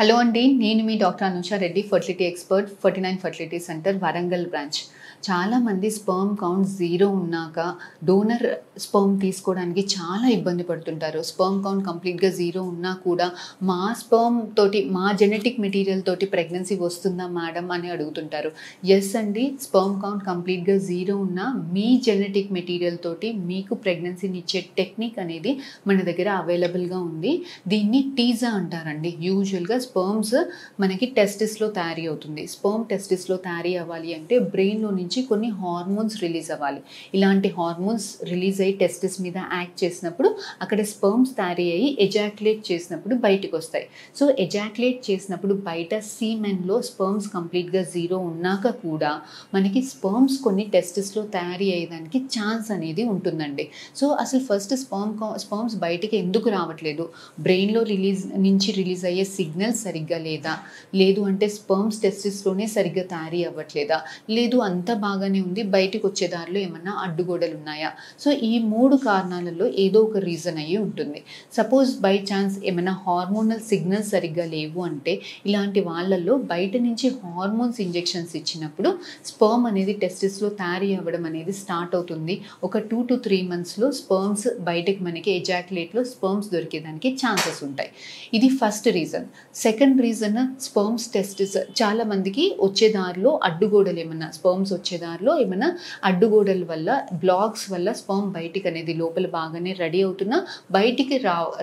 Hello అండి, నేను మీ doctor Anusha Reddy, fertility expert, 49 fertility centre, Warangal branch. చాలామంది స్పర్మ్ కౌంట్ జీరో ఉన్నాక డోనర్ స్పర్మ్ తీసుకోవడానికి చాలా ఇబ్బంది పడుతుంటారు. స్పర్మ్ కౌంట్ కంప్లీట్గా జీరో ఉన్నా కూడా మా స్పర్మ్ తోటి, మా జెనెటిక్ మెటీరియల్ తోటి ప్రెగ్నెన్సీ వస్తుందా మేడం అని అడుగుతుంటారు. ఎస్ అండి, స్పర్మ్ కౌంట్ కంప్లీట్గా జీరో ఉన్నా మీ జెనెటిక్ మెటీరియల్ తోటి మీకు ప్రెగ్నెన్సీని ఇచ్చే టెక్నిక్ అనేది మన దగ్గర అవైలబుల్గా ఉంది. దీన్ని టీజా అంటారండి. యూజువల్గా స్పర్మ్స్ మనకి టెస్టిస్లో తయారీ అవుతుంది. స్పర్మ్ టెస్టిస్లో తయారీ అవ్వాలి అంటే బ్రెయిన్లో నుంచి కొన్ని హార్మోన్స్ రిలీజ్ అవ్వాలి. ఇలాంటి హార్మోన్స్ రిలీజ్ అయ్యి టెస్టిస్ మీద యాక్ట్ చేసినప్పుడు అక్కడ స్పర్మ్స్ తయారీ అయ్యి ఎజాక్యులేట్ చేసినప్పుడు బయటకు వస్తాయి. సో ఎజాక్యులేట్ చేసినప్పుడు బయట సీమెన్లో స్పర్మ్స్ కంప్లీట్గా జీరో ఉన్నాక కూడా మనకి స్పర్మ్స్ కొన్ని టెస్టిస్లో తయారీ అయ్యేదానికి ఛాన్స్ అనేది ఉంటుందండి. సో అసలు ఫస్ట్ స్పర్మ్స్ బయటికి ఎందుకు రావట్లేదు? బ్రెయిన్లో రిలీజ్ అయ్యే సిగ్నల్ సరిగ్గా లేదా, లేదు అంటే స్పర్మ్స్ టెస్టిస్లోనే సరిగ్గా తయారీ అవ్వట్లేదా, లేదు అంతా బాగానే ఉంది బయటకు వచ్చే దారిలో ఏమన్నా అడ్డుగోడలు ఉన్నాయా? సో ఈ 3 కారణాలలో ఏదో ఒక రీజన్ అయ్యి ఉంటుంది. సపోజ్ బై ఛాన్స్ ఏమైనా హార్మోనల్ సిగ్నల్స్ సరిగ్గా లేవు అంటే ఇలాంటి వాళ్ళల్లో బయట నుంచి హార్మోన్స్ ఇంజెక్షన్స్ ఇచ్చినప్పుడు స్పర్మ్ అనేది టెస్టిస్లో తయారీ అవ్వడం అనేది స్టార్ట్ అవుతుంది. ఒక 2 to 3 monthsలో స్పర్మ్స్ బయటకు మనకి ఎజాక్యులేట్లో స్పర్మ్స్ దొరికేదానికి ఛాన్సెస్ ఉంటాయి. ఇది first reason. Second reason, sperms testis చాలా మందికి వచ్చే దారిలో అడ్డుగోడలు ఏమన్నా, స్పర్మ్స్ వచ్చే దారిలో ఏమన్నా అడ్డుగోడల వల్ల, బ్లాక్స్ వల్ల స్పర్మ్ బయటికి అనేది లోపల బాగానే రెడీ అవుతున్నా బయటికి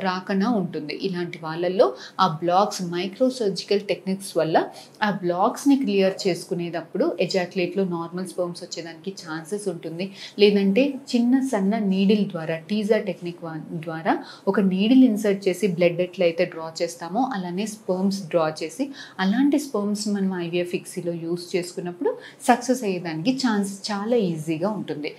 రాకనా ఉంటుంది. ఇలాంటి వాళ్ళల్లో ఆ బ్లాక్స్ మైక్రోసర్జికల్ టెక్నిక్స్ వల్ల ఆ బ్లాక్స్ని క్లియర్ చేసుకునేటప్పుడు ఎజాక్యులేట్లో నార్మల్ స్పర్మ్స్ వచ్చేదానికి ఛాన్సెస్ ఉంటుంది. లేదంటే చిన్న సన్న నీడిల్ ద్వారా, టీజా టెక్నిక్ ద్వారా ఒక నీడిల్ ఇన్సర్ట్ చేసి బ్లడ్ ఎట్లయితే డ్రా చేస్తామో అలానే స్పర్మ్స్ డ్రా చేసి అలాంటి స్పర్మ్స్ మనం ఐవీఎఫ్ ఫిక్సీలో యూస్ చేసుకున్నప్పుడు సక్సెస్ అయ్యేదానికి ఛాన్స్ చాలా ఈజీగా ఉంటుంది.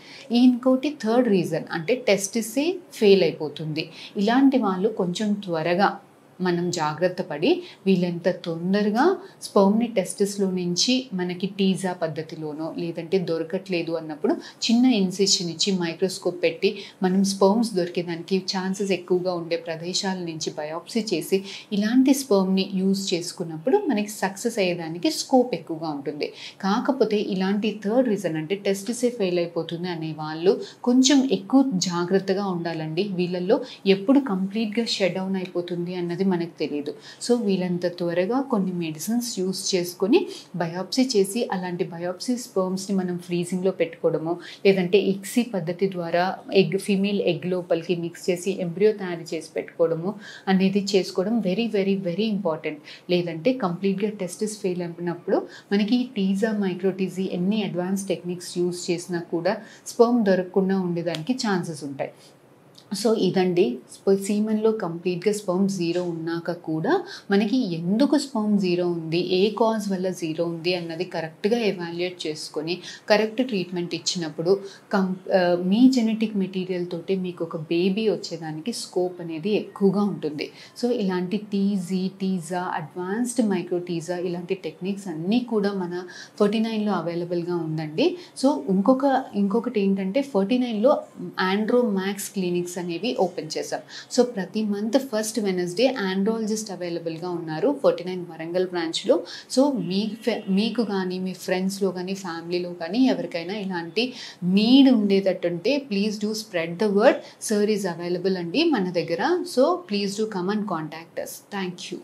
ఇంకోటి థర్డ్ రీజన్ అంటే టెస్టిసే ఫెయిల్ అయిపోతుంది. ఇలాంటి వాళ్ళు కొంచెం త్వరగా మనం జాగ్రత్త పడి వీళ్ళంత తొందరగా స్పర్మ్ని టెస్టిస్లో నుంచి మనకి టీజా పద్ధతిలోనో లేదంటే దొరకట్లేదు అన్నప్పుడు చిన్న ఇన్సిషన్ ఇచ్చి మైక్రోస్కోప్ పెట్టి మనం స్పర్మ్స్ దొరికేదానికి ఛాన్సెస్ ఎక్కువగా ఉండే ప్రదేశాల నుంచి బయాప్సీ చేసి ఇలాంటి స్పర్మ్ని యూజ్ చేసుకున్నప్పుడు మనకి సక్సెస్ అయ్యేదానికి స్కోప్ ఎక్కువగా ఉంటుంది. కాకపోతే ఇలాంటి థర్డ్ రీజన్ అంటే టెస్టిసే ఫెయిల్ అయిపోతుంది అనే వాళ్ళు కొంచెం ఎక్కువ జాగ్రత్తగా ఉండాలండి. వీళ్ళల్లో ఎప్పుడు కంప్లీట్గా షట్ డౌన్ అయిపోతుంది అన్నది మనకు తెలియదు. సో వీళ్ళంత త్వరగా కొన్ని మెడిసిన్స్ యూస్ చేసుకొని బయాప్సీ చేసి అలాంటి బయాప్సీ స్పర్మ్స్ని మనం ఫ్రీజింగ్లో పెట్టుకోవడము, లేదంటే ఇక్సీ పద్ధతి ద్వారా ఫీమేల్ ఎగ్ లోపలికి మిక్స్ చేసి ఎంబ్రియో తయారు చేసి పెట్టుకోవడము అనేది చేసుకోవడం వెరీ వెరీ వెరీ ఇంపార్టెంట్. లేదంటే కంప్లీట్గా టెస్టిస్ ఫెయిల్ అయినప్పుడు మనకి టీజా, మైక్రోటీజీ ఎన్ని అడ్వాన్స్ టెక్నిక్స్ యూస్ చేసినా కూడా స్పర్మ్ దొరకకుండా ఉండేదానికి ఛాన్సెస్ ఉంటాయి. సో ఇదండి, సీమెన్లో కంప్లీట్గా స్పర్మ్ జీరో ఉన్నాక కూడా మనకి ఎందుకు స్పర్మ్ జీరో ఉంది, ఏ కాజ్ వల్ల జీరో ఉంది అన్నది కరెక్ట్గా ఎవాల్యుయేట్ చేసుకొని కరెక్ట్ ట్రీట్మెంట్ ఇచ్చినప్పుడు మీ జెనెటిక్ మెటీరియల్ తోటి మీకు ఒక బేబీ వచ్చేదానికి స్కోప్ అనేది ఎక్కువగా ఉంటుంది. సో ఇలాంటి టీజా, అడ్వాన్స్డ్ మైక్రోటీజా ఇలాంటి టెక్నిక్స్ అన్నీ కూడా మన 49లో అవైలబుల్గా ఉందండి. సో ఇంకొకటి ఏంటంటే 49లో ఆండ్రోమాక్స్ క్లినిక్స్ అనేవి ఓపెన్ చేశాం. సో ప్రతి మంత్ ఫస్ట్ వెనస్డే ఆండ్రాలజిస్ట్ అవైలబుల్గా ఉన్నారు 49 వరంగల్ బ్రాంచ్లో. సో మీకు కానీ మీ ఫ్రెండ్స్లో కానీ ఫ్యామిలీలో కానీ ఎవరికైనా ఇలాంటి నీడ్ ఉండేటట్టుంటే please do spread the word. Sir is available అండి మన దగ్గర. So please do come and contact us. Thank you.